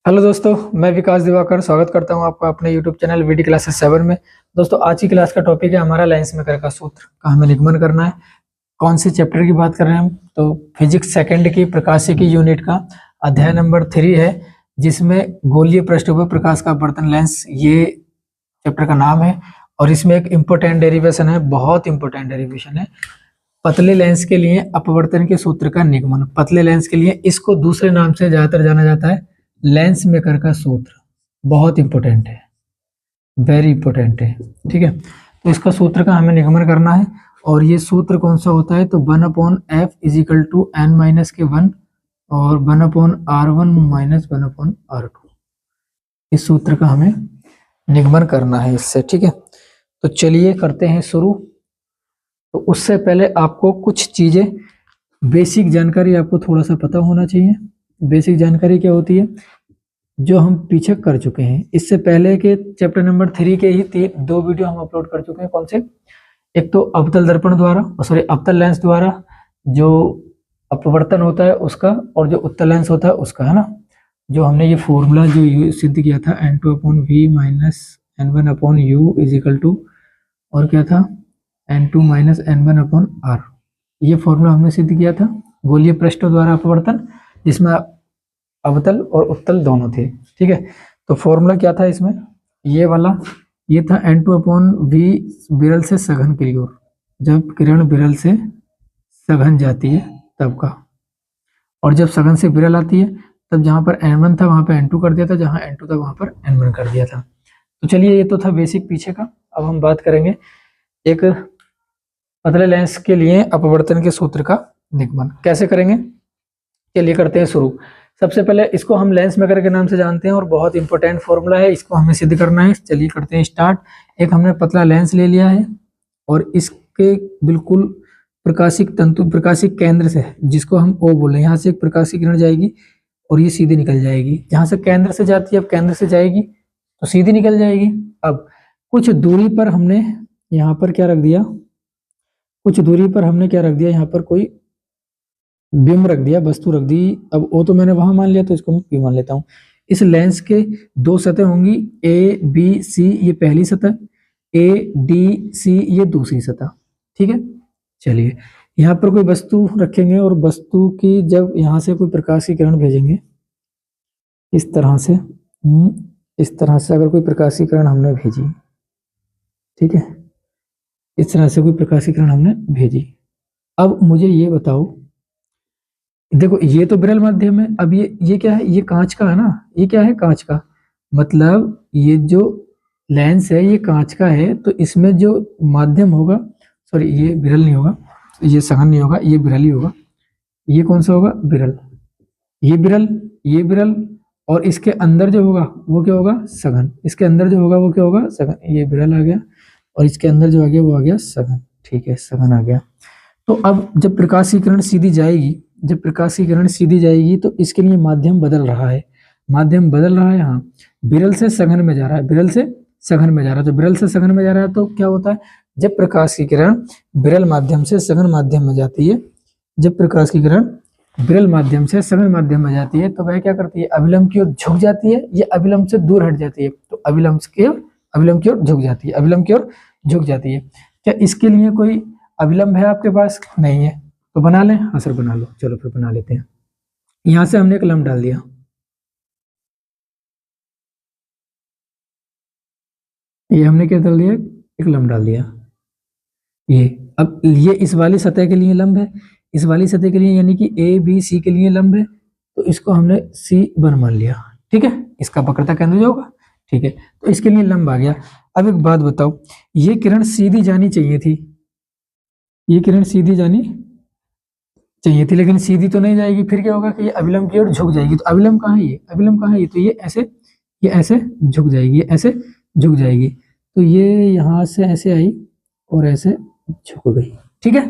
Hello दोस्तों, मैं विकास दिवाकर स्वागत करता हूं आपका अपने YouTube चैनल वीडी क्लासेस 7 में। दोस्तों, आज की क्लास का टॉपिक है हमारा लेंस मेकर का सूत्र का हमें निगमन करना है। कौन से चैप्टर की बात कर रहे हैं हम? तो फिजिक्स सेकंड की प्रकाशिकी यूनिट का अध्याय नंबर 3 है, जिसमें गोलीय पृष्ठभूमि प्रकाश का अपवर्तन लेंस ये चैप्टर का नाम है। और इसमें एक इम्पोर्टेंट डेरिवेशन है, बहुत इंपॉर्टेंट डेरिवेशन है। पतले लेंस के लिए अपवर्तन के सूत्र का निगमन। पतले लेंस के लिए इसको दूसरे नाम से ज्यादातर जाना जाता है लेंस मेकर का सूत्र। बहुत इंपॉर्टेंट है, वेरी इंपॉर्टेंट है। ठीक है, तो इसका सूत्र का हमें निगमन करना है। और ये सूत्र कौन सा होता है? तो 1/f = n-1 और 1/r1 - 1/r2। इस सूत्र का हमें निगमन करना है इससे। ठीक है, तो चलिए करते हैं शुरू। तो उससे पहले आपको कुछ चीजें, बेसिक जानकारी आपको थोड़ा सा पता होना चाहिए। बेसिक जानकारी क्या होती है? जो हम पीछे कर चुके हैं, इससे पहले के चैप्टर नंबर 3 के ही 2 वीडियो हम अपलोड कर चुके हैं। कौन से? एक तो अवतल दर्पण द्वारा, सॉरी अवतल लेंस द्वारा जो अपवर्तन होता है उसका, और जो उत्तल लेंस होता है उसका, है ना। जो हमने ये फॉर्मूला जो सिद्ध किया था n2/v - n1/u = और क्या था, n2 - n1/r। ये फॉर्मूला हमने सिद्ध किया था गोलीय पृष्ठों द्वारा अपवर्तन, जिसमें अवतल और उत्तल दोनों थे। ठीक है, तो फॉर्मूला क्या था इसमें? ये वाला, ये था n2/v विरल से सघन की ओर, जब किरण विरल से सघन जाती है तब का। और जब सघन से विरल आती है तब जहां पर n1 था वहां पर n2 कर दिया था, जहां n2 था वहां पर n1 कर दिया था। तो चलिए, ये तो था बेसिक पीछे का। अब हम बात करेंगे एक पतले लेंस के लिए अपवर्तन के सूत्र का निगमन कैसे करेंगे। चलिए करते हैं शुरू। सबसे पहले इसको हम लेंस मेकर के नाम से जानते हैं और बहुत इंपॉर्टेंट फॉर्मूला है, इसको हमें सिद्ध करना है। चलिए करते हैं स्टार्ट। एक हमने पतला लेंस ले लिया है और इसके बिल्कुल प्रकाशिक तंतु, प्रकाशिक केंद्र से, जिसको हम O बोले, यहाँ से एक प्रकाशिक किरण जाएगी और ये सीधी निकल जाएगी। जहां से केंद्र से जाती है, अब केंद्र से जाएगी तो सीधी निकल जाएगी। अब कुछ दूरी पर हमने यहाँ पर क्या रख दिया, कुछ दूरी पर हमने क्या रख दिया, यहाँ पर कोई बिंब रख दिया, वस्तु रख दी। अब ओ तो मैंने वहां मान लिया, तो इसको मैं पी मान लेता हूँ। इस लेंस के 2 सतह होंगी, ए बी सी, ये पहली सतह, ए डी सी ये दूसरी सतह। ठीक है, चलिए यहाँ पर कोई वस्तु रखेंगे और वस्तु की जब यहाँ से कोई प्रकाश की किरण भेजेंगे इस तरह से, इस तरह से अगर कोई प्रकाश की किरण हमने भेजी, ठीक है, इस तरह से कोई प्रकाश की किरण हमने भेजी। अब मुझे ये बताओ, देखो ये तो विरल माध्यम है। अब ये क्या है? ये कांच का है ना। ये क्या है? कांच का। मतलब ये जो लेंस है ये कांच का है, तो इसमें जो माध्यम होगा, सॉरी ये विरल नहीं होगा, ये सघन नहीं होगा, ये विरल ही होगा। ये कौन सा होगा? विरल। ये विरल, ये विरल, और इसके अंदर जो होगा वो क्या होगा? सघन। इसके अंदर जो होगा वो क्या होगा? सघन। ये विरल आ गया और इसके अंदर जो आ गया वो आ गया सघन। ठीक है, सघन आ गया। तो अब जब प्रकाश की किरण सीधी जाएगी, जब प्रकाश की किरण सीधी जाएगी तो इसके लिए माध्यम बदल रहा है। माध्यम बदल रहा है, हाँ, विरल से सघन में जा रहा है, विरल से सघन में जा रहा है। तो विरल से सघन में जा रहा है तो क्या होता है? जब प्रकाश की किरण विरल माध्यम से सघन माध्यम में जाती है, जब प्रकाश की किरण विरल माध्यम से सघन माध्यम में जाती है तो वह क्या करती है? अभिलंब की ओर झुक जाती है, ये अभिलंब से दूर हट जाती है, तो अभिलंब की ओर झुक जाती है, अभिलंब की ओर झुक जाती है। क्या इसके लिए कोई अभिलंब है आपके पास? नहीं है, तो बना लें। हाँ सर बना लो, चलो फिर बना लेते हैं। यहां से हमने एक लंब डाल दिया, ये हमने क्या डाल दिया? एक लंब डाल दिया। ये अब ये इस वाली सतह के लिए लंब है, इस वाली सतह के लिए, यानी कि ए बी सी के लिए लंब है, तो इसको हमने C1 मान लिया। ठीक है, इसका वक्रता केंद्र जो होगा, ठीक है, तो इसके लिए लंब आ गया। अब एक बात बताओ, ये किरण सीधी जानी चाहिए थी, ये किरण सीधी जानी चाहिए थी, लेकिन सीधी तो नहीं जाएगी। फिर क्या होगा कि ये अभिलंब की ओर झुक जाएगी। तो अभिलंब कहाँ है? ये अभिलंब कहाँ है? ये तो ये ऐसे झुक जाएगी, ये ऐसे झुक जाएगी। तो ये यहाँ से ऐसे आई और ऐसे झुक गई। ठीक है,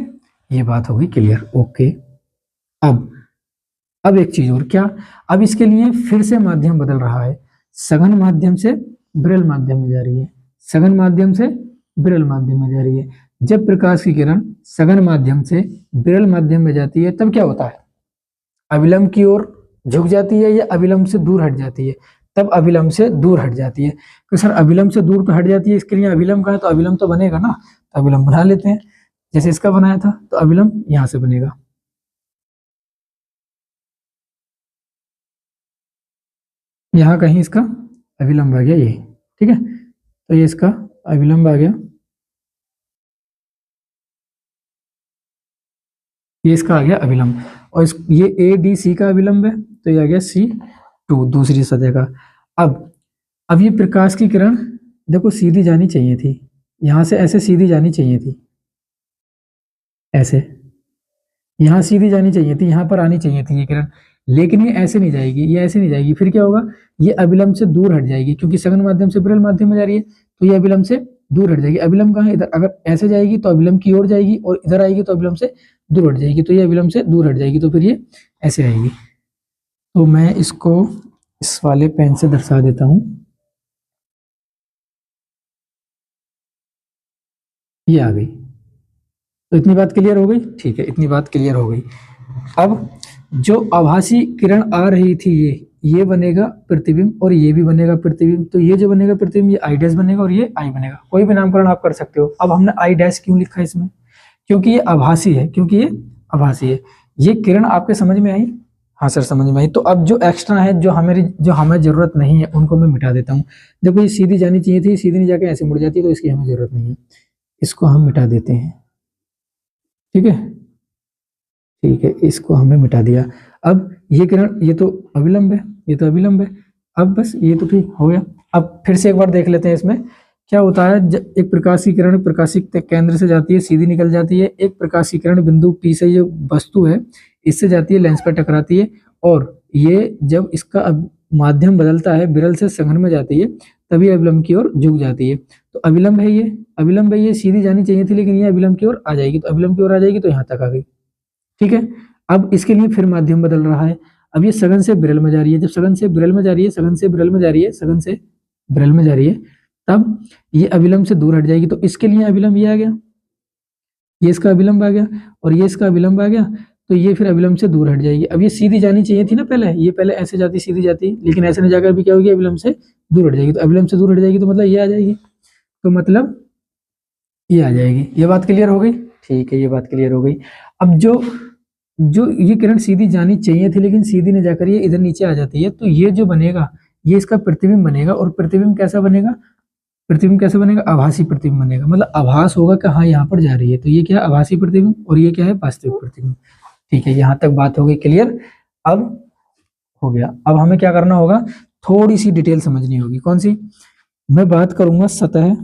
ये बात हो गई क्लियर। ओके, अब एक चीज और, क्या? अब इसके लिए फिर से माध्यम बदल रहा है, सघन माध्यम से विरल माध्यम में जा रही है, सघन माध्यम से विरल माध्यम में जा रही है। जब प्रकाश की किरण सघन माध्यम से विरल माध्यम में जाती है तब क्या होता है? अविलंब की ओर झुक जाती है या अभिलंब से दूर हट जाती है? तब अभिलंब से दूर हट जाती है। तो सर अभिलंब से दूर तो हट जाती है, इसके लिए अभिलंब का है तो अभिलंब तो बनेगा ना, तो अभिलंब बना लेते हैं। जैसे इसका बनाया था तो अभिलंब यहां से बनेगा, यहाँ कहीं इसका अभिलंब आ गया ये, ठीक है। तो ये इसका अभिलंब आ गया, ये इसका आ गया अभिलंब, और ये ए डी सी का अभिलंब है तो ये आ गया C2 दूसरी सतह का। अब ये प्रकाश की किरण देखो सीधी जानी चाहिए थी, यहां से ऐसे सीधी जानी चाहिए थी, ऐसे यहाँ सीधी जानी चाहिए थी, यहाँ पर आनी चाहिए थी ये किरण, लेकिन ये ऐसे नहीं जाएगी, ये ऐसे नहीं जाएगी। फिर क्या होगा, ये अभिलंब से दूर हट जाएगी, क्योंकि सघन माध्यम से विरल माध्यम में जा रही है, तो ये अभिलंब से दूर हट जाएगी। अभिलंब कहाँ है, इधर। अगर ऐसे जाएगी तो अभिलंब की ओर जाएगी, और इधर आएगी तो अभिलंब से दूर हट जाएगी, तो ये अभिलंब से दूर हट जाएगी, तो फिर ये ऐसे आएगी। तो मैं इसको इस वाले पेन से दर्शा देता हूं, ये आ गई। तो इतनी बात क्लियर हो गई, ठीक है, इतनी बात क्लियर हो गई। अब जो आभासी किरण आ रही थी ये बनेगा प्रतिबिंब, और ये भी बनेगा प्रतिबिंब। तो ये जो बनेगा प्रतिबिंब, ये आई डैश बनेगा और ये आई बनेगा। कोई भी नामकरण आप कर सकते हो। अब हमने आई डैश क्यों लिखा है इसमें, क्योंकि ये आभासी है, क्योंकि ये आभासी है। ये किरण आपके समझ में आई? हाँ सर समझ में आई। तो अब जो एक्स्ट्रा है, जो हमें जरूरत नहीं है, उनको मैं मिटा देता हूँ। देखो ये सीधी जानी चाहिए थी, सीधी नहीं जाके ऐसे मुड़ जाती है, तो इसकी हमें जरूरत नहीं है, इसको हम मिटा देते हैं, ठीक है। ठीक है, इसको हमने मिटा दिया। अब ये किरण, ये तो अविलंब है, ये तो अविलंब है। अब बस ये तो ठीक हो गया। अब फिर से एक बार देख लेते हैं इसमें क्या होता है। एक प्रकाश की किरण प्रकाशिक केंद्र से जाती है, सीधी निकल जाती है। एक प्रकाश की किरण बिंदु P से जो वस्तु है इससे जाती है, लेंस पर टकराती है, और ये जब इसका माध्यम बदलता है, विरल से सघन में जाती है, तभी अविलंब की ओर झुक जाती है। तो अविलंब है ये, अविलंब है ये, सीधी जानी चाहिए थी, लेकिन ये अविलंब की ओर आ जाएगी। तो अविलंब की ओर आ जाएगी तो यहाँ तक आ गई, ठीक है। अब इसके लिए फिर माध्यम बदल रहा है। अब ये सघन से विरल में जा रही है, जब सघन से विरल में जा रही है, सघन से विरल में जा रही है, सघन से विरल में जा रही है, तब ये अविलंब से दूर हट जाएगी। तो इसके लिए अविलंब ये आ गया, ये इसका अविलंब आ गया, और ये इसका अविलंब आ गया, तो ये फिर अविलंब से दूर हट जाएगी। अब ये सीधी जानी चाहिए थी ना, पहले ये पहले ऐसे जाती, सीधी जाती, लेकिन ऐसे नहीं जाकर भी क्या होगी, अविलंब से दूर हट जाएगी। तो अविलंब से दूर हट जाएगी तो मतलब ये आ जाएगी, तो मतलब ये आ जाएगी। ये बात क्लियर हो गई, ठीक है, ये बात क्लियर हो गई। अब जो जो ये किरण सीधी जानी चाहिए थी, लेकिन सीधी नहीं जाकर ये इधर नीचे आ जाती है, तो ये जो बनेगा, ये इसका प्रतिबिंब बनेगा। और प्रतिबिंब कैसा बनेगा, प्रतिबिंब कैसे बनेगा, आभासी प्रतिबिंब बनेगा। मतलब आभास होगा कि हाँ यहाँ पर जा रही है, तो ये क्या है, आभासी प्रतिबिंब, और ये क्या है, वास्तविक प्रतिबिंब। ठीक है, यहाँ तक बात हो गई क्लियर। अब हो गया। अब हमें क्या करना होगा, थोड़ी सी डिटेल समझनी होगी। कौन सी? मैं बात करूंगा सतह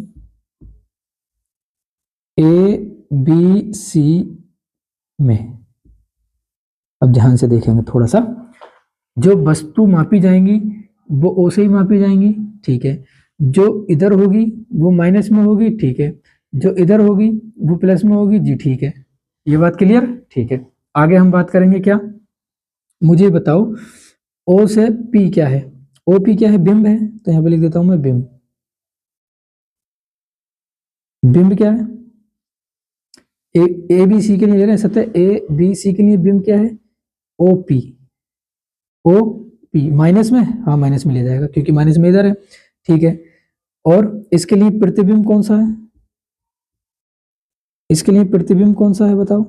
ABC में। अब ध्यान से देखेंगे थोड़ा सा, जो वस्तु मापी जाएंगी वो O से ही मापी जाएंगी, ठीक है। जो इधर होगी वो माइनस में होगी, ठीक है। जो इधर होगी वो प्लस में होगी, जी ठीक है। ये बात क्लियर, ठीक है। आगे हम बात करेंगे क्या, मुझे बताओ O से P क्या है। OP क्या है, बिंब है, तो यहाँ पे लिख देता हूं मैं बिंब। बिंब क्या है, ABC के लिए ले रहे हैं, सतह ABC के लिए बिंब क्या है, OP। OP माइनस में, हाँ माइनस में ले जाएगा, क्योंकि माइनस में इधर है, ठीक है। और इसके लिए प्रतिबिंब कौन सा है, इसके लिए प्रतिबिंब कौन सा है बताओ,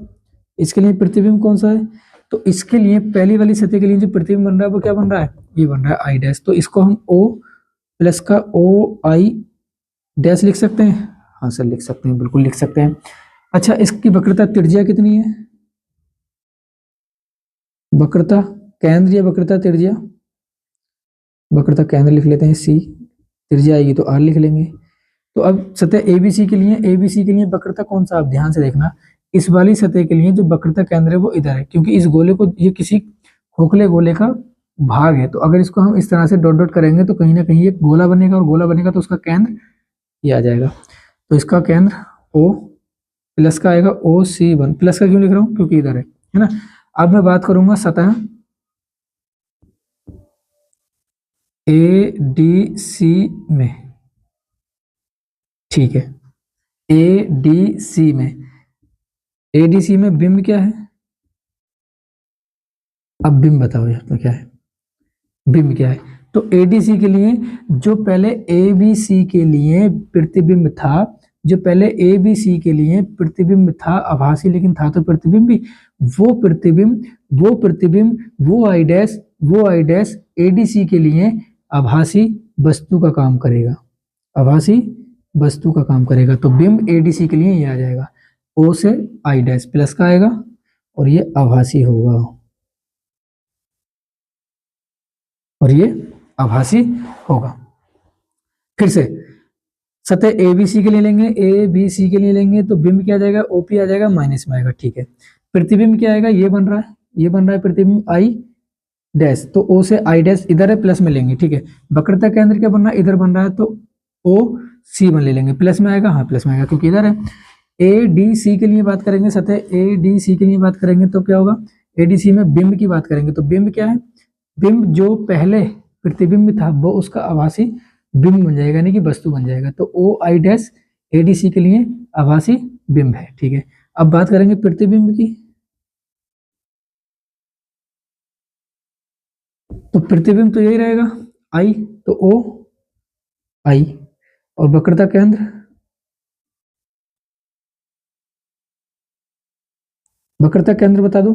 इसके लिए प्रतिबिंब कौन सा है। तो इसके लिए पहली वाली सतह के लिए जो प्रतिबिंब बन रहा है वो क्या बन रहा है, ये बन रहा है आई डैश। तो इसको हम O प्लस का OI डैश लिख सकते हैं, हाँ सर लिख सकते हैं, बिल्कुल लिख सकते हैं। अच्छा, इसकी वक्रता त्रिज्या कितनी है, वक्रता केंद्र या वक्रता त्रिज्या, वक्रता केंद्र लिख लेते हैं C, त्रिज्या आएगी तो R लिख लेंगे। तो अब सतह ABC के लिए वक्रता कौन सा, आप ध्यान से देखना, इस वाली सतह के लिए जो वक्रता केंद्र है वो इधर है, क्योंकि इस गोले को, ये किसी खोखले गोले का भाग है। तो अगर इसको हम इस तरह से डॉट डॉट करेंगे तो कहीं ना कहीं एक गोला बनेगा, और गोला बनेगा तो उसका केंद्र ये आ जाएगा। तो इसका केंद्र O प्लस का आएगा OC1, प्लस का क्यों लिख रहा हूँ, क्योंकि इधर है ना। अब मैं बात करूंगा सतह ADC में, ठीक है। ADC में बिंब क्या है, अब बिंब बताओ यार तो क्या है, बिंब क्या है। तो एडीसी के लिए जो पहले एबीसी के लिए प्रतिबिंब था, जो पहले एबीसी के लिए प्रतिबिंब था आभासी लेकिन था तो प्रतिबिंब भी, वो आई डैश एडीसी के लिए आभासी वस्तु का काम करेगा, आभासी वस्तु का काम करेगा। तो बिंब एडीसी के लिए ये आ जाएगा, ओ से आई डैश प्लस का आएगा और ये आभासी होगा, और ये आभासी होगा। फिर से सतह एबीसी के लिए लेंगे, एबीसी के लिए लेंगे तो बिंब क्या आ जाएगा, ओपी आ जाएगा, माइनस में आएगा, ठीक है। प्रतिबिंब क्या आएगा, ये बन रहा है, ये बन रहा है प्रतिबिंब आई डैश, तो ओ से आई डैश इधर है, प्लस में लेंगे, ठीक है। वक्रता केंद्र क्या बन रहा है, इधर बन रहा है, तो ओ सी वन ले लेंगे, प्लस में आएगा, हाँ प्लस में आएगा क्योंकि इधर है। ए डी सी के लिए बात करेंगे, सतह ए डी सी के लिए बात करेंगे तो क्या होगा, एडीसी में बिंब की बात करेंगे तो बिंब क्या है, बिंब जो पहले प्रतिबिंब था वो उसका आभासी बिंब बन जाएगा, यानी कि वस्तु बन जाएगा। तो ओ आई डैश एडीसी के लिए आभासी बिंब है, ठीक है। अब बात करेंगे प्रतिबिंब की, तो प्रतिबिंब तो यही रहेगा आई, तो ओ आई, और वक्रता केंद्र, वक्रता केंद्र बता दो।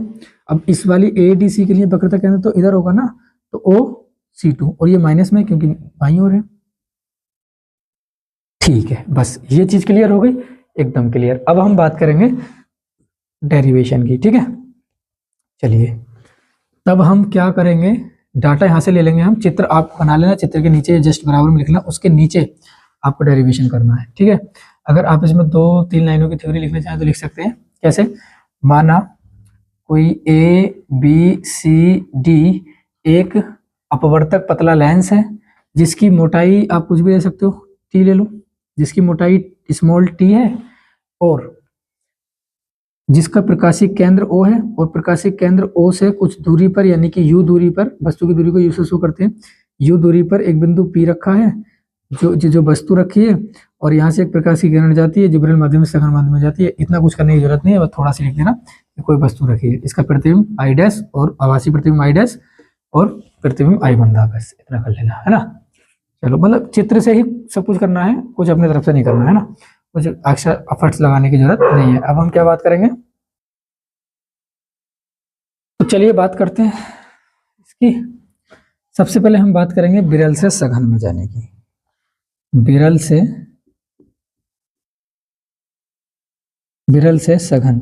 अब इस वाली ए डी सी के लिए वक्रता केंद्र तो इधर होगा ना, तो ओ सी टू, और ये माइनस में क्योंकि बाईं ओर है, ठीक है। बस ये चीज क्लियर हो गई, एकदम क्लियर। अब हम बात करेंगे डेरिवेशन की, ठीक है। चलिए तब हम क्या करेंगे, डाटा यहां से ले लेंगे हम, चित्र आप बना लेना, चित्र के नीचे जस्ट बराबर में लिखना, उसके नीचे आपको डेरिवेशन करना है, ठीक है। अगर आप इसमें 2-3 लाइनों की थ्योरी लिखना चाहें तो लिख सकते हैं। कैसे, माना कोई ए बी सी डी एक अपवर्तक पतला लेंस है जिसकी मोटाई आप कुछ भी ले सकते हो, टी ले लो, जिसकी मोटाई स्मॉल टी है और जिसका प्रकाशिक केंद्र O है, और प्रकाशिक केंद्र O से कुछ दूरी पर यानी कि U दूरी पर, वस्तु की दूरी को U से शो करते हैं, U दूरी पर एक बिंदु P रखा है, जो वस्तु रखी है, और यहाँ से एक प्रकाश की किरण जाती है जो विरल माध्यम से सघन माध्यम में जाती है। इतना कुछ करने की जरूरत नहीं है, बस थोड़ा सा लिख देना कि कोई वस्तु रखी है, इसका प्रतिबिंब आई डैश और आभासी प्रतिबिंब आई डैश और प्रतिबिंब आई बन रहा, बस इतना कर लेना है ना। चलो मतलब चित्र से ही सब कुछ करना है, कुछ अपने तरफ से नहीं करना है ना, कुछ एक्स्ट्रा एफर्ट्स लगाने की जरूरत नहीं है। अब हम क्या बात करेंगे, तो चलिए बात करते हैं इसकी। सबसे पहले हम बात करेंगे विरल से सघन में जाने की, विरल से सघन,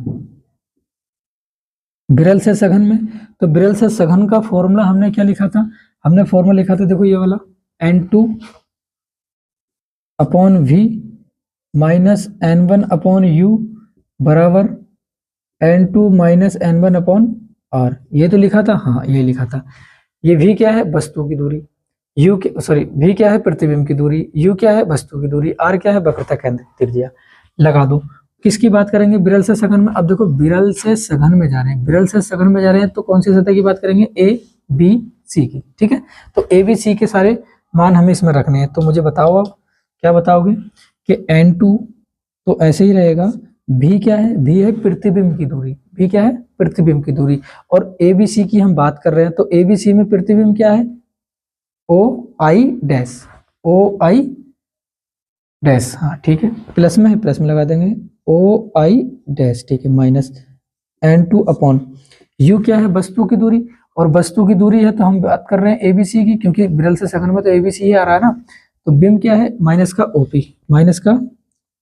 विरल से सघन में, तो विरल से सघन का फॉर्मूला हमने क्या लिखा था, हमने फॉर्मूला लिखा था, देखो ये वाला N2 upon V minus N1 upon U बराबर N2 minus N1 upon R, ये तो लिखा था, हाँ ये लिखा था। ये V क्या है, वस्तु की दूरी, V क्या है, प्रतिबिंब की दूरी, U क्या है, वस्तु की दूरी, R क्या है, वक्रता केंद्र त्रिज्या। लगा दो। किसकी बात करेंगे, विरल से सघन में। अब देखो विरल से सघन में जा रहे हैं, विरल से सघन में जा रहे हैं तो कौन सी सतह की बात करेंगे, A B C की, ठीक है। तो A B C के सारे मान हमें इसमें रखने हैं, तो मुझे बताओ अब क्या बताओगे कि N2 तो ऐसे ही रहेगा, V क्या है, V है प्रतिबिंब की दूरी, V क्या है, प्रतिबिंब की दूरी, और ABC की हम बात कर रहे हैं तो ABC में प्रतिबिंब क्या है, OI डैश, OI डैश, हाँ ठीक है, प्लस में है, प्लस में लगा देंगे OI डैश, ठीक है, माइनस N2 अपॉन U क्या है, वस्तु की दूरी, और वस्तु की दूरी है तो हम बात कर रहे हैं ABC की, क्योंकि विरल से सघन में तो ABC ही आ रहा है ना, तो बिंब क्या है, माइनस का OP, माइनस का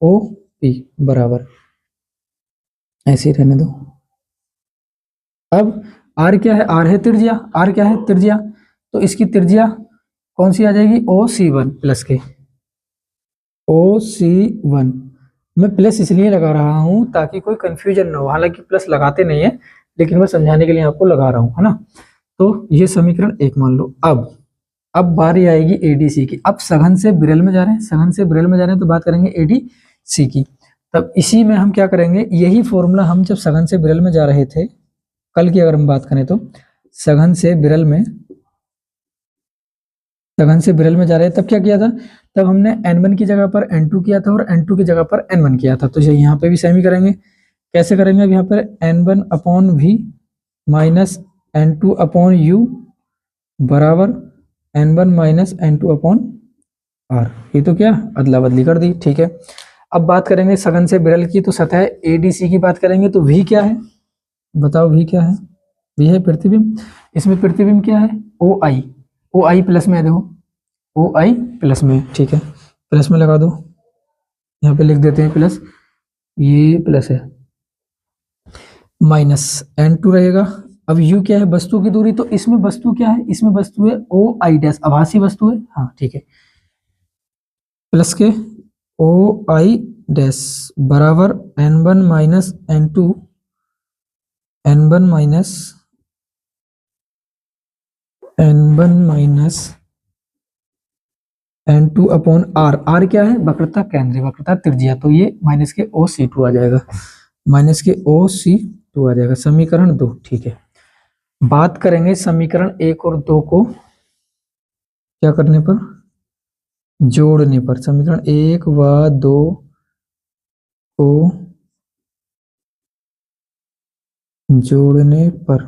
OP बराबर, ऐसे ही रहने दो। अब R क्या है, R है त्रिज्या, R क्या है, त्रिज्या, तो इसकी त्रिज्या कौन सी आ जाएगी, OC1 प्लस के, OC1 मैं प्लस इसलिए लगा रहा हूं ताकि कोई कंफ्यूजन ना हो, हालांकि प्लस लगाते नहीं है लेकिन मैं समझाने के लिए आपको लगा रहा हूं, है ना। तो ये समीकरण 1 मान लो। अब बारी आएगी एडीसी की। अब सघन से विरल में जा रहे हैं, सघन से विरल में जा रहे हैं तो बात करेंगे एडीसी की। तब इसी में हम क्या करेंगे, यही फॉर्मूला हम जब सघन से विरल में जा रहे थे, कल की अगर हम बात करें तो सघन से विरल में जा रहे हैं तब क्या किया था, तब हमने N1 की जगह पर N2 किया था और N2 की जगह पर N1 किया था। तो यहाँ पे भी सेम ही करेंगे। कैसे करेंगे, अब यहाँ पर N1 upon V minus N2 upon U बराबर N1 minus N2 upon R। ये तो क्या अदला बदली कर दी, ठीक है। अब बात करेंगे सघन से विरल की, तो सतह ADC की बात करेंगे तो V क्या है, बताओ V क्या है। V है प्रतिबिंब, इसमें प्रतिबिंब क्या है OI, OI प्लस में है, देखो OI प्लस में, ठीक है, प्लस में लगा दो, यहाँ पे लिख देते हैं प्लस, ये प्लस है, माइनस N2 रहेगा। अब U क्या है, वस्तु की दूरी, तो इसमें वस्तु क्या है, इसमें वस्तु है OI डैश, आभासी वस्तु है, हाँ ठीक है, प्लस के OI डैश बराबर N1 minus N2, N1 minus N2 upon R। R क्या है, वक्रता केंद्र, वक्रता त्रिज्या, तो ये माइनस के OC2 आ जाएगा, माइनस के OC2 आ जाएगा, समीकरण 2, ठीक है। बात करेंगे समीकरण 1 और 2 को क्या करने पर, जोड़ने पर, समीकरण 1 व 2 को जोड़ने पर,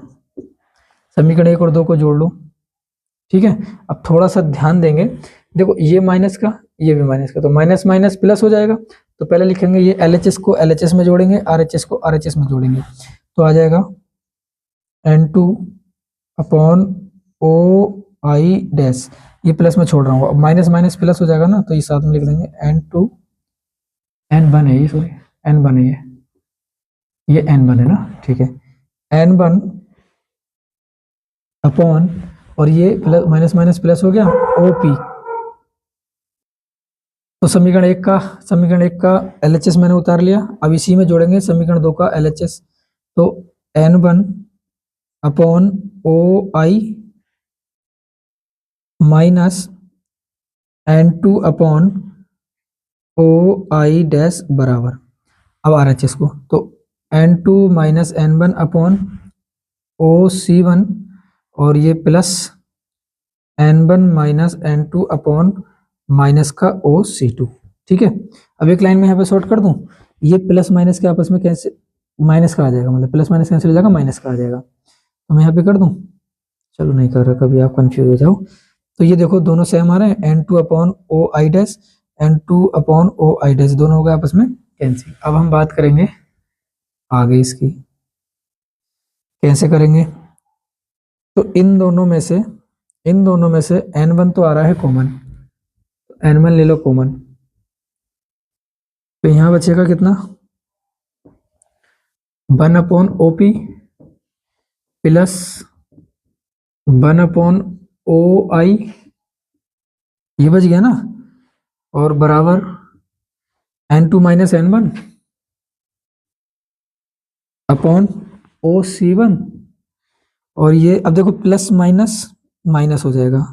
समीकरण 1 और 2 को जोड़ लो, ठीक है। अब थोड़ा सा ध्यान देंगे, देखो ये माइनस का, ये भी माइनस का, तो माइनस माइनस प्लस हो जाएगा, तो पहले लिखेंगे ये LHS को LHS में जोड़ेंगे, RHS को RHS में जोड़ेंगे, तो आ जाएगा N2 अपॉन OI डैश, ये प्लस में छोड़ रहा हूँ, अब माइनस माइनस प्लस हो जाएगा ना, तो ये साथ में लिख देंगे N2, N1 है ये, सॉरी N1 है ये N1 है ना, ठीक है, N1 अपॉन, और ये प्लस माइनस माइनस प्लस हो गया OP, तो समीकरण एक का LHS मैंने उतार लिया, अब इसी में जोड़ेंगे समीकरण 2 का LHS, तो N1 upon OI minus N2 upon OI dash बराबर, अब RHS को, तो N2 minus N1 upon OC1, और ये plus N1 minus N2 upon minus का OC2, ठीक है। अब एक लाइन में यहाँ पे शॉर्ट कर दूं, ये प्लस माइनस के आपस में कैसे, माइनस का आ जाएगा, मतलब प्लस माइनस कैंसिल हो जाएगा, माइनस का आ जाएगा, तो मैं यहाँ पे कर दूं, चलो नहीं कर रहा, कभी आप कंफ्यूज हो जाओ, तो ये देखो दोनों सेम आ रहे हैं, N2 upon OI dash, N2 upon OI dash, दोनों हो गए आपस में कैंसिल। अब हम बात करेंगे आगे इसकी कैसे करेंगे, तो इन दोनों में से N1 तो आ रहा है कॉमन, N1 ले लो कॉमन, तो यहां बचेगा कितना, 1 upon OP plus 1 upon OI, ये बच गया ना, और बराबर N2 minus N1 upon OC1, और ये अब देखो प्लस माइनस माइनस हो जाएगा।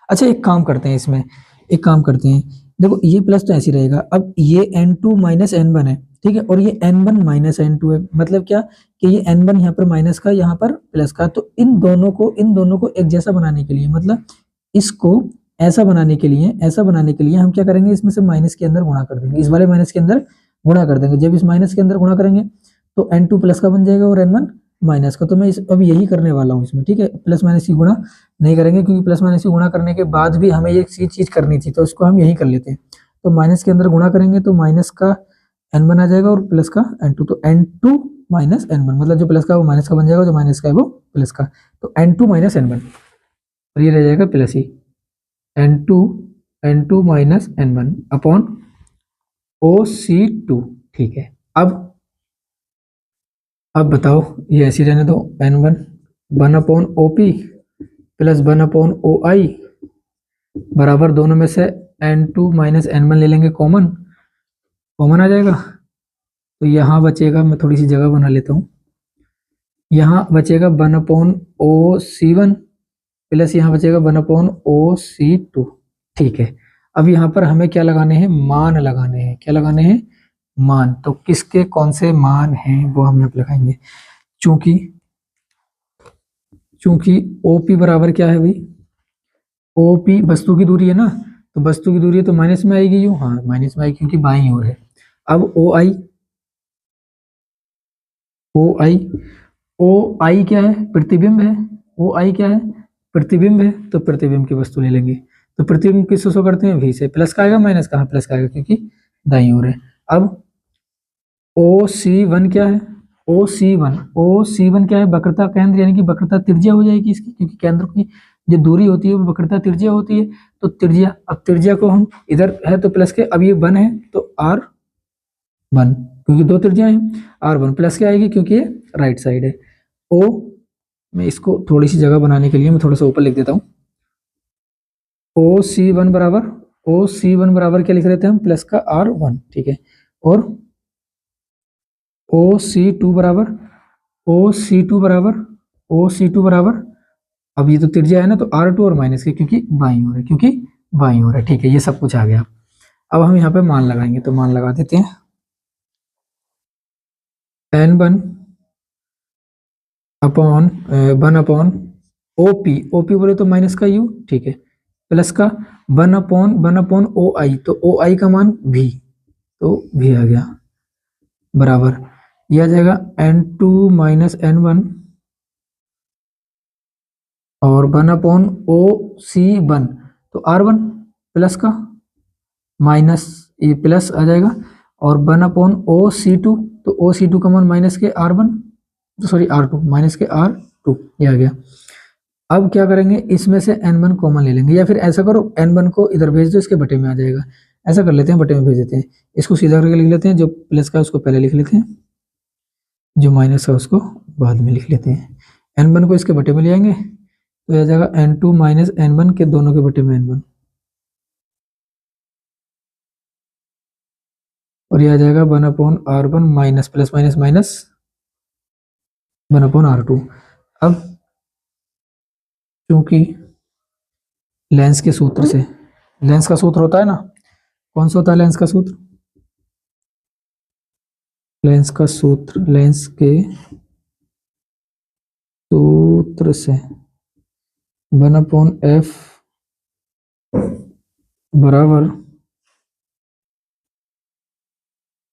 अच्छा एक काम करते हैं इसमें, एक काम करते हैं, देखो ये प्लस तो ऐसे ही रहेगा, अब ये N2 माइनस N1 है, ठीक है, और ये N1 माइनस N2 है, मतलब क्या कि ये N1 यहाँ पर माइनस का, यहाँ पर प्लस का, तो इन दोनों को एक जैसा बनाने के लिए, मतलब इसको ऐसा बनाने के लिए हम क्या करेंगे, इसमें से माइनस के अंदर गुणा कर देंगे, इस वाले माइनस के अंदर गुणा कर देंगे, जब इस माइनस के अंदर गुणा करेंगे तो N2 प्लस का बन जाएगा और N1 माइनस का, तो मैं अब यही करने वाला हूँ इसमें, ठीक है, प्लस माइनस की गुणा नहीं करेंगे, क्योंकि प्लस माइनस की गुणा करने के बाद भी हमें ये चीज करनी थी, तो इसको हम यही कर लेते हैं, तो माइनस के अंदर गुणा करेंगे तो माइनस का N1 आ जाएगा और प्लस का N2, तो N2 माइनस N1, मतलब जो प्लस का वो माइनस का बन जाएगा, जो माइनस का है वो प्लस का, तो N2 माइनस N1, और ये रह जाएगा प्लस ही N2 minus N1 upon OC2, ठीक है। अब बताओ, ये ऐसी रहने दो, N1 1 upon OP plus 1 upon OI बराबर, दोनों में से N2 माइनस N1 ले लेंगे, कॉमन आ जाएगा, तो यहाँ बचेगा, मैं थोड़ी सी जगह बना लेता हूँ, यहाँ बचेगा 1 अपॉन OC1 प्लस यहाँ बचेगा 1 अपॉन OC2, ठीक है। अब यहाँ पर हमें क्या लगाने हैं, मान लगाने हैं, क्या लगाने हैं, मान, तो किसके कौन से मान हैं वो हम यहाँ पे लगाएंगे, चूंकि OP बराबर क्या है भाई, OP वस्तु की दूरी है ना, तो वस्तु की दूरी है तो माइनस में आएगी, यूं, हाँ माइनस में आएगी क्योंकि बाईं ओर है। अब OI क्या है, प्रतिबिंब है, OI क्या है, प्रतिबिंब है तो प्रतिबिंब की वस्तु ले लेंगे। तो प्रतिबिंब किससे शो करते हैं? V से। प्लस का आएगा माइनस का? प्लस का आएगा क्योंकि दाईं ओर है। अब OC1 क्या है? OC1 क्या है? वक्रता केंद्र यानी कि वक्रता त्रिज्या हो जाएगी इसकी, क्योंकि केंद्र की जो दूरी होती है वो वक्रता त्रिज्या होती है। तो त्रिज्या, अब त्रिज्या को हम इधर है तो प्लस के, अब ये 1 है तो R1, क्योंकि दो त्रिज्या है। R1 प्लस क्या आएगी क्योंकि ये राइट साइड है। O, मैं इसको थोड़ी सी जगह बनाने के लिए मैं थोड़ा सा ऊपर लिख देता हूँ। OC1 बराबर क्या लिख रहे थे हम? प्लस का R1, ठीक है। और OC2 बराबर, अब ये तो त्रिज्या है ना, तो R2 और माइनस के, क्योंकि बाईं ओर है, ठीक है। ये सब कुछ आ गया। अब हम यहाँ पे मान लगाएंगे, तो मान लगा देते हैं। N1 अपॉन 1 अपॉन OP बोले तो माइनस का U, ठीक है, प्लस का 1 अपॉन OI, तो OI का मान V, तो V आ गया, बराबर ये आ जाएगा N2 माइनस N1 और 1 अपॉन OC1, तो R1 प्लस का माइनस ये प्लस आ जाएगा, और 1 अपॉन OC2, तो OC2 का मान माइनस के R2 माइनस के R2, ये आ गया। अब क्या करेंगे, इसमें से N1 कॉमन ले लेंगे, या फिर ऐसा करो N1 को इधर भेज दो, इसके बटे में आ जाएगा। ऐसा कर लेते हैं, बटे में भेज देते हैं। इसको सीधा करके लिख लेते हैं, जो प्लस का उसको पहले लिख लेते हैं, जो माइनस है उसको बाद में लिख लेते हैं। N1 को इसके बटे में ले आएंगे तो आ जाएगा N2 माइनस N1 के दोनों के बटे में N1, और ये आ जाएगा 1 upon R1 minus plus minus minus 1 upon R2। अब क्योंकि लेंस के सूत्र से, लेंस का सूत्र होता है ना, कौन सा होता है लेंस का सूत्र? लेंस के सूत्र से 1 अपॉन F बराबर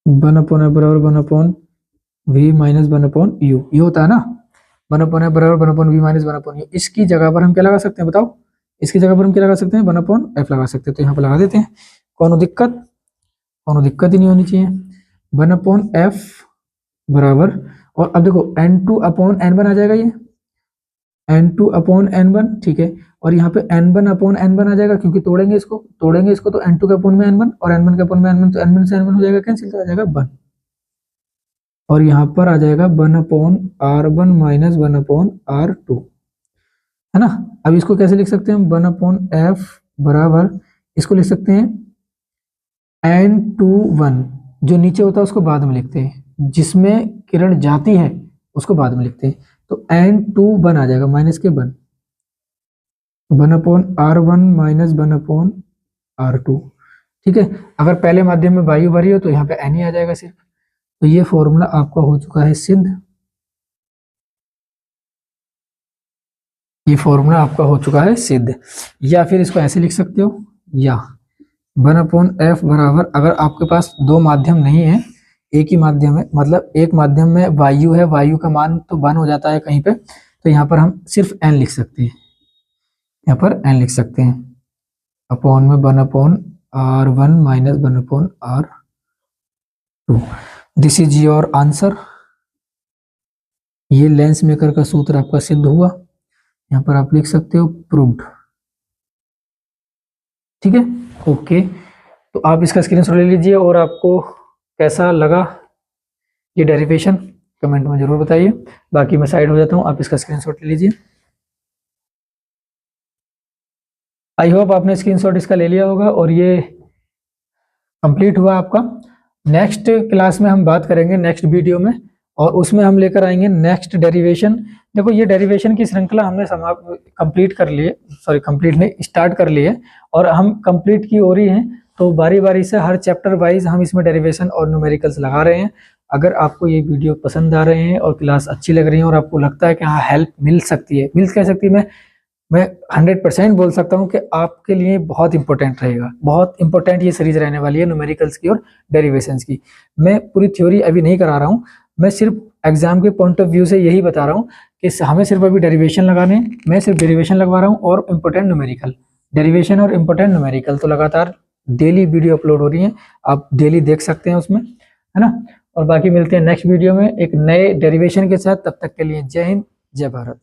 1 अपॉन F बराबर 1 upon V minus 1 upon U, ये होता है ना। 1 अपॉन F बराबर 1 upon V minus 1 upon U। इसकी जगह पर हम क्या लगा सकते हैं बताओ? इसकी जगह पर हम क्या लगा सकते हैं? 1 अपॉन F लगा सकते हैं। तो यहाँ पर लगा देते हैं, कोनो दिक्कत ही नहीं होनी चाहिए। 1 अपॉन F बराबर, और अब देखो N2 अपॉन N1 आ जाएगा, ये N2 अपॉन N1, ठीक है, और यहाँ पे N1 अपॉन N1 आ जाएगा, क्योंकि तोड़ेंगे इसको तो N2 के अपॉन में N1 और N1 के अपॉन में N1, तो N1 से N1 हो जाएगा कैंसिल, तो आ जाएगा 1, और यहाँ पर आ जाएगा 1 upon R1 minus 1 upon R2, है ना। अब इसको कैसे लिख सकते हैं हम? 1 अपॉन F बराबर, इसको लिख सकते हैं N21, जो नीचे होता है उसको बाद में लिखते हैं, जिसमें किरण जाती है उसको बाद में लिखते हैं। तो N21 आ जाएगा माइनस के 1 upon R1 minus 1 upon R2, ठीक है। अगर पहले माध्यम में वायु भरी हो तो यहाँ पे N ही आ जाएगा सिर्फ। तो ये फॉर्मूला आपका हो चुका है सिद्ध, या फिर इसको ऐसे लिख सकते हो, या 1 अपॉन F बराबर, अगर आपके पास दो माध्यम नहीं है, एक ही माध्यम है, मतलब एक माध्यम में वायु है, वायु का मान तो 1 हो जाता है कहीं पे, तो यहाँ पर हम सिर्फ N लिख सकते हैं, अपॉन में 1 upon R1 minus 1 upon R2। This is your answer. ये लेंस मेकर का सूत्र आपका सिद्ध हुआ, यहाँ पर आप लिख सकते हो प्रूव्ड, ठीक है, ओके। तो आप इसका स्क्रीनशॉट ले लीजिए, और आपको कैसा लगा ये डेरिवेशन कमेंट में जरूर बताइए। बाकी मैं साइड हो जाता हूँ, आप इसका स्क्रीनशॉट ले लीजिए। आई होप आपने स्क्रीनशॉट इसका ले लिया होगा, और ये कंप्लीट हुआ आपका। नेक्स्ट क्लास में हम बात करेंगे, नेक्स्ट वीडियो में, और उसमें हम लेकर आएंगे नेक्स्ट डेरिवेशन। देखो ये डेरिवेशन की श्रृंखला हमने स्टार्ट कर लिए, और हम कंप्लीट की ओर ही हैं। तो बारी बारी से हर चैप्टर वाइज हम इसमें डेरिवेशन और न्यूमेरिकल्स लगा रहे हैं। अगर आपको ये वीडियो पसंद आ रहे हैं और क्लास अच्छी लग रही है, और आपको लगता है कि हाँ हेल्प मिल सकती है, मैं 100% बोल सकता हूँ कि आपके लिए बहुत इंपॉर्टेंट रहेगा, बहुत इंपॉर्टेंट ये सीरीज रहने वाली है न्यूमेरिकल्स की और डेरिवेशंस की। मैं पूरी थ्योरी अभी नहीं करा रहा हूँ, मैं सिर्फ एग्जाम के पॉइंट ऑफ व्यू से यही बता रहा हूँ कि हमें सिर्फ अभी डेरिवेशन लगाने हैं, मैं सिर्फ डेरिवेशन लगवा रहा हूँ और इम्पोर्टेंट न्यूमेरिकल, डेरिवेशन और इम्पोर्टेंट न्यूमेरिकल तो लगातार डेली वीडियो अपलोड हो रही है, आप डेली देख सकते हैं उसमें, है ना। और बाकी मिलते हैं नेक्स्ट वीडियो में एक नए डेरिवेशन के साथ, तब तक के लिए जय हिंद जय भारत।